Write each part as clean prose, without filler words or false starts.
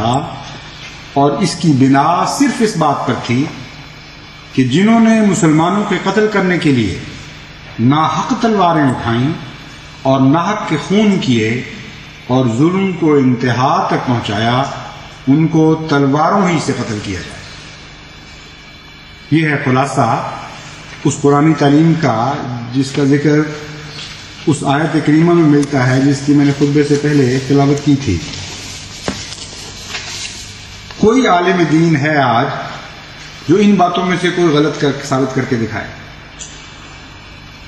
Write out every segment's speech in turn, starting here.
تھا، اور اس کی بنا صرف اس بات پر تھی کہ جنہوں نے مسلمانوں کے قتل کرنے کے لیے ناحق تلواریں اٹھائیں اور ناحق کے خون کیے اور ظلم کو انتہا تک پہنچایا، ان کو تلواروں ہی سے قتل کیا جائے۔ یہ ہے خلاصہ اس قرآنی تعلیم کا جس کا ذکر اس آیت کریمہ میں ملتا ہے جس کی میں نے خطبے سے پہلے تلاوت کی تھی۔ کوئی عالم دین ہے آج جو ان باتوں میں سے کوئی غلط ثابت کر کے دکھائے؟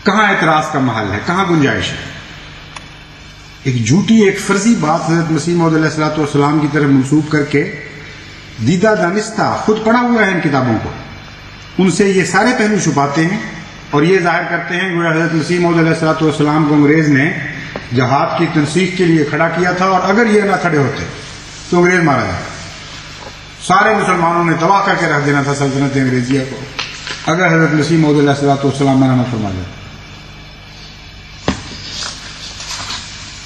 کہاں اعتراض کا محل ہے، کہاں گنجائش ہے؟ ایک جھوٹی، ایک فرضی بات حضرت مسیح موعود علیہ الصلوۃ والسلام کی طرف منسوب کر کے دیدہ دانستہ، خود پڑھا ہوا ہے ان کتابوں کو، ان سے یہ سارے پہلو چھپاتے ہیں اور یہ ظاہر کرتے ہیں کہ حضرت مسیح موعود علیہ الصلوۃ والسلام کو انگریز نے جہاد کی تنسیخ کے لیے کھڑا کیا تھا، اور اگر یہ نہ کھڑے ہوتے تو انگریز مارا جاتا، سارے مسلمانوں نے تباہ کر کے رکھ دینا تھا سلطنت انگریزیہ کو اگر حضرت مسیح موعود علیہ الصلوۃ والسلام منع نہ فرما دیتے۔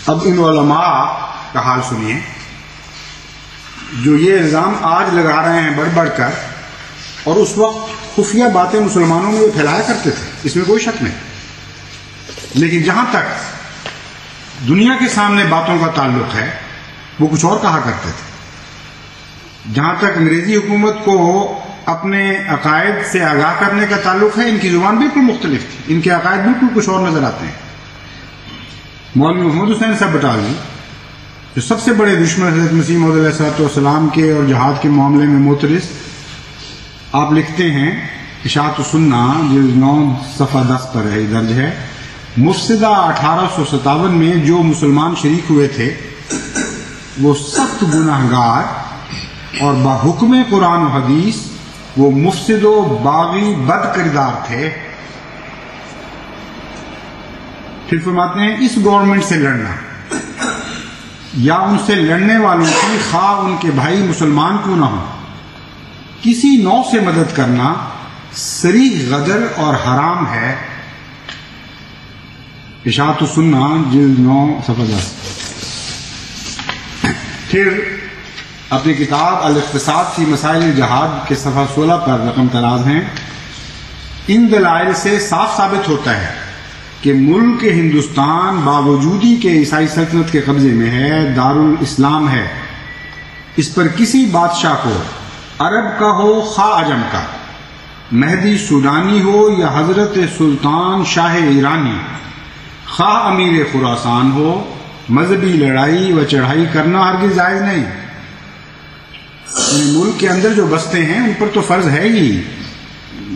اب ان علماء کا حال سنیے جو یہ الزام آج لگا رہے ہیں بڑھ بڑھ کر، اور اس وقت خفیہ باتیں مسلمانوں میں یہ پھیلایا کرتے تھے، اس میں کوئی شک نہیں، لیکن جہاں تک دنیا کے سامنے باتوں کا تعلق ہے وہ کچھ اور کہا کرتے تھے۔ جہاں تک انگریزی حکومت کو اپنے عقائد سے آگاہ کرنے کا تعلق ہے، ان کی زبان بالکل مختلف تھی، ان کے عقائد بالکل کچھ اور نظر آتے ہیں۔ مولوی محمد حسین صاحب بٹالوی جو سب سے بڑے دشمن حضرت مسیح موعود علیہ الصلوۃ والسلام کے اور جہاد کے معاملے میں معترض، آپ لکھتے ہیں اشاعت السنہ جلد 9 صفحہ 10 پر ہے درج ہے، مفسدہ 1857 میں جو مسلمان شریک ہوئے تھے وہ سخت گناہ گار اور بحکم قرآن و حدیث وہ مفسد و باغی بد کردار تھے۔ پھر فرماتے ہیں اس گورنمنٹ سے لڑنا یا ان سے لڑنے والوں کی خواہ ان کے بھائی مسلمان کیوں نہ ہو، کسی نوع سے مدد کرنا صریح غدر اور حرام ہے۔ اشاعت السنہ جلد 9 صفحہ 10۔ پھر اپنی کتاب الاقتصاد فی مسائل جہاد کے صفحہ 16 پر رقم تراز ہیں، ان دلائل سے صاف ثابت ہوتا ہے کہ ملک ہندوستان باوجودی کے عیسائی سلطنت کے قبضے میں ہے، دارالاسلام ہے، اس پر کسی بادشاہ کو عرب کا ہو خواہ عجم کا، مہدی سودانی ہو یا حضرت سلطان شاہ ایرانی، خواہ امیر خراسان ہو، مذہبی لڑائی و چڑھائی کرنا ہرگز جائز نہیں۔ ملک کے اندر جو بستے ہیں ان پر تو فرض ہے ہی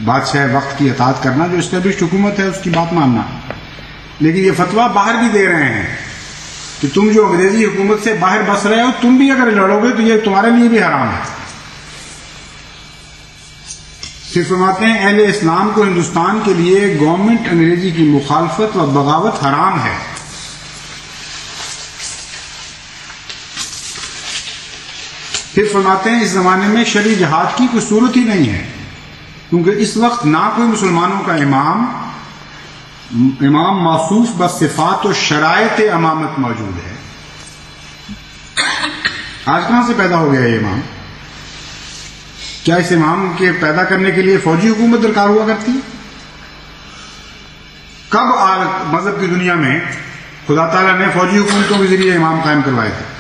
بادشاہ وقت کی اطاعت کرنا، جو اسٹیبلشڈ حکومت ہے اس کی بات ماننا، لیکن یہ فتویٰ باہر بھی دے رہے ہیں کہ تم جو انگریزی حکومت سے باہر بس رہے ہو، تم بھی اگر لڑو گے تو یہ تمہارے لیے بھی حرام ہے۔ پھر فرماتے ہیں اہل اسلام کو ہندوستان کے لیے گورنمنٹ انگریزی کی مخالفت و بغاوت حرام ہے۔ پھر فرماتے ہیں اس زمانے میں شرعی جہاد کی کوئی صورت ہی نہیں ہے، کیونکہ اس وقت نہ کوئی مسلمانوں کا امام موصوف بصفات و شرائط امامت موجود ہے۔ آج کہاں سے پیدا ہو گیا یہ امام؟ کیا اس امام کے پیدا کرنے کے لیے فوجی حکومت درکار ہوا کرتی؟ کب مذہب کی دنیا میں خدا تعالیٰ نے فوجی حکومتوں کے ذریعے امام قائم کروائے تھے؟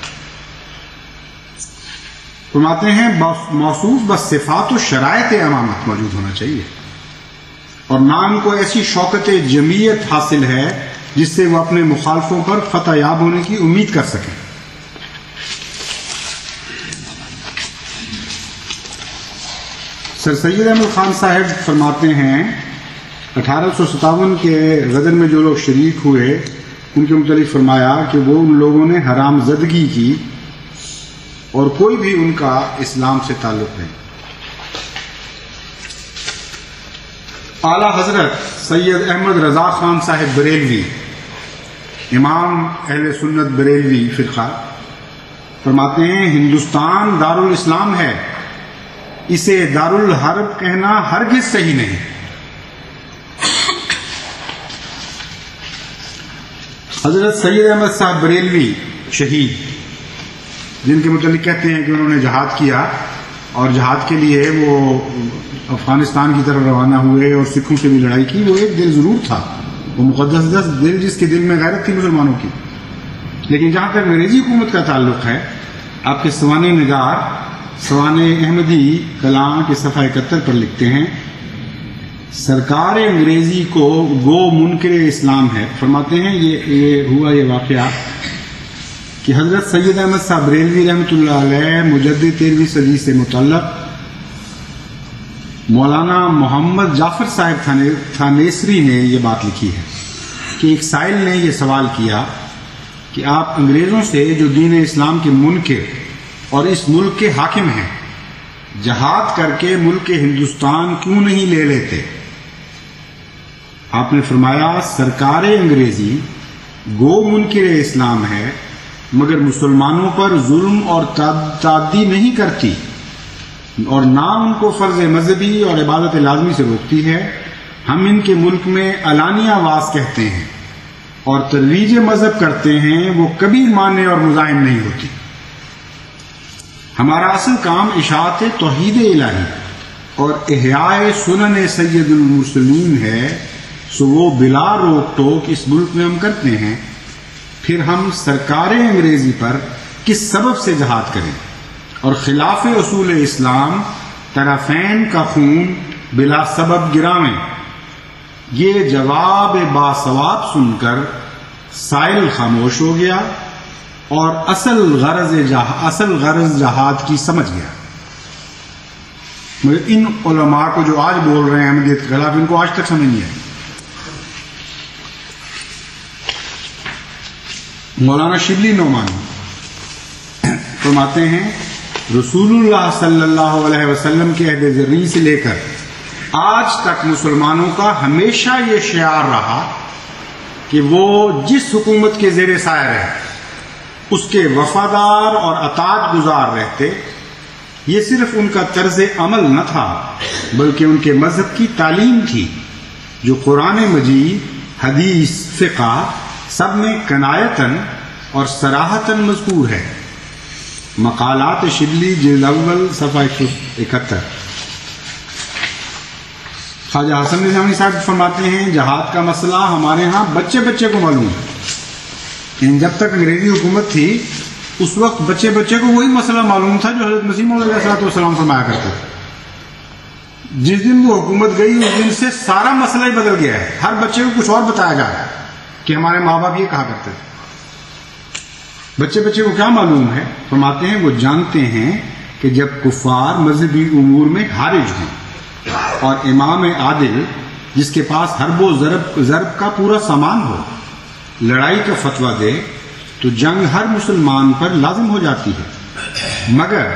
فرماتے ہیں موصوف بصفات و شرائط امامت موجود ہونا چاہیے، اور نہ ان کو ایسی شوکت جمعیت حاصل ہے جس سے وہ اپنے مخالفوں پر فتح یاب ہونے کی امید کر سکیں۔ سر سید احمد خان صاحب فرماتے ہیں 1857 کے غدر میں جو لوگ شریک ہوئے ان کے متعلق فرمایا کہ وہ ان لوگوں نے حرام زدگی کی اور کوئی بھی ان کا اسلام سے تعلق نہیں۔ اعلی حضرت سید احمد رضا خان صاحب بریلوی، امام اہل سنت بریلوی فرقہ، فرماتے ہیں ہندوستان دارالاسلام ہے، اسے دارالحرب کہنا ہرگز صحیح نہیں۔ حضرت سید احمد صاحب بریلوی شہید، جن کے متعلق کہتے ہیں کہ انہوں نے جہاد کیا اور جہاد کے لیے وہ افغانستان کی طرف روانہ ہوئے اور سکھوں سے بھی لڑائی کی، وہ ایک دل ضرور تھا، وہ مقدس دل جس کے دل میں غیرت تھی مسلمانوں کی. لیکن جہاں تک انگریزی حکومت کا تعلق ہے، آپ کے سوانح نگار سوانح احمدی کلام کے صفحہ 71 پر لکھتے ہیں، سرکار انگریزی کو گو منکر اسلام ہے. فرماتے ہیں یہ ہوا یہ واقعہ کہ حضرت سید احمد صاحب بریلوی رحمۃ اللہ علیہ مجدد 13ویں صدی سے متعلق مولانا محمد جعفر صاحب تھانیسری نے یہ بات لکھی ہے کہ ایک سائل نے یہ سوال کیا کہ آپ انگریزوں سے جو دین اسلام کے منکر اور اس ملک کے حاکم ہیں، جہاد کر کے ملک ہندوستان کیوں نہیں لے لیتے؟ آپ نے فرمایا سرکار انگریزی گو منکر اسلام ہے مگر مسلمانوں پر ظلم اور تعدی نہیں کرتی اور نہ ان کو فرض مذہبی اور عبادت لازمی سے روکتی ہے. ہم ان کے ملک میں علانیہ آواز کہتے ہیں اور ترویج مذہب کرتے ہیں، وہ کبھی مانے اور مزاحم نہیں ہوتی. ہمارا اصل کام اشاعت توحید الہی اور احیاء سنن سید المرسلین ہے، سو وہ بلا روک ٹوک اس ملک میں ہم کرتے ہیں. پھر ہم سرکار انگریزی پر کس سبب سے جہاد کریں اور خلاف اصول اسلام طرفین کا خون بلا سبب گراویں؟ یہ جواب باثواب سن کر سائل خاموش ہو گیا اور اصل غرض جہاد کی سمجھ گیا. مگر ان علماء کو جو آج بول رہے ہیں احمدیت کے خلاف، ان کو آج تک سمجھ نہیں آئی. مولانا شبلی نعمانی فرماتے ہیں رسول اللہ صلی اللہ علیہ وسلم کے عہد ذرنی سے لے کر آج تک مسلمانوں کا ہمیشہ یہ شعار رہا کہ وہ جس حکومت کے زیر سایہ رہے اس کے وفادار اور اطاعت گزار رہتے. یہ صرف ان کا طرز عمل نہ تھا بلکہ ان کے مذہب کی تعلیم تھی جو قرآن مجید، حدیث، فقہ سب میں کنایتاً اور صراحتاً مذکور ہے. مقالات شبلی جلد اول صفحہ 171. خواجہ حسن نظامی صاحب فرماتے ہیں جہاد کا مسئلہ ہمارے ہاں بچے بچے کو معلوم ہے. جب تک انگریزی حکومت تھی اس وقت بچے بچے کو وہی مسئلہ معلوم تھا جو حضرت مسیح موعود علیہ السلام فرمایا کرتے تھے. جس دن وہ حکومت گئی اس دن سے سارا مسئلہ ہی بدل گیا ہے. ہر بچے کو کچھ اور بتایا جا رہا ہے کہ ہمارے ماں باپ یہ کہا کرتے تھے. بچے بچے کو کیا معلوم ہے؟ فرماتے ہیں وہ جانتے ہیں کہ جب کفار مذہبی امور میں حارج ہوں اور امام عادل جس کے پاس حرب و ضرب کا پورا سامان ہو لڑائی کا فتویٰ دے تو جنگ ہر مسلمان پر لازم ہو جاتی ہے. مگر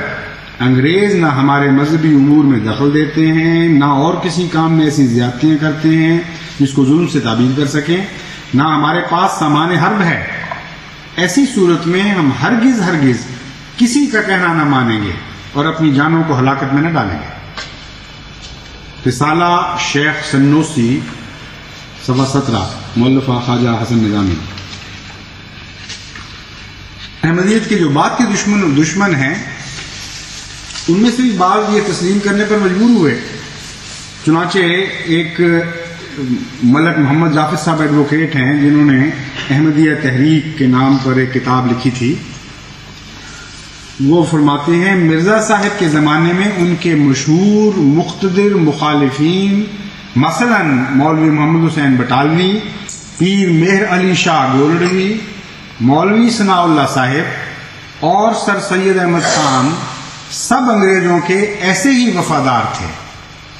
انگریز نہ ہمارے مذہبی امور میں دخل دیتے ہیں، نہ اور کسی کام میں ایسی زیادتیاں کرتے ہیں جس کو ظلم سے تعبیر کر سکیں، نہ ہمارے پاس سامان حرب ہے. ایسی صورت میں ہم ہرگز کسی کا کہنا نہ مانیں گے اور اپنی جانوں کو ہلاکت میں نہ ڈالیں گے. رسالہ شیخ سنوسی صفحہ 17 مؤلفہ خواجہ حسن نظامی. احمدیت کے جو بعد کے دشمن ہیں ان میں سے بھی بعض یہ تسلیم کرنے پر مجبور ہوئے. چنانچہ ایک ملک محمد جعفر صاحب ایڈوکیٹ ہیں جنہوں نے احمدیہ تحریک کے نام پر ایک کتاب لکھی تھی. وہ فرماتے ہیں مرزا صاحب کے زمانے میں ان کے مشہور مقتدر مخالفین مثلا مولوی محمد حسین بٹالوی، پیر مہر علی شاہ گولڈوی، مولوی ثناء اللہ صاحب اور سر سید احمد خان سب انگریزوں کے ایسے ہی وفادار تھے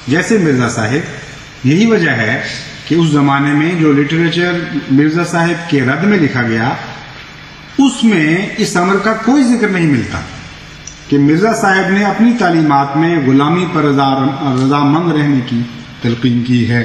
جیسے مرزا صاحب. یہی وجہ ہے کہ اس زمانے میں جو لٹریچر مرزا صاحب کے رد میں لکھا گیا اس میں اس امر کا کوئی ذکر نہیں ملتا کہ مرزا صاحب نے اپنی تعلیمات میں غلامی پر رضامند رہنے کی تلقین کی ہے.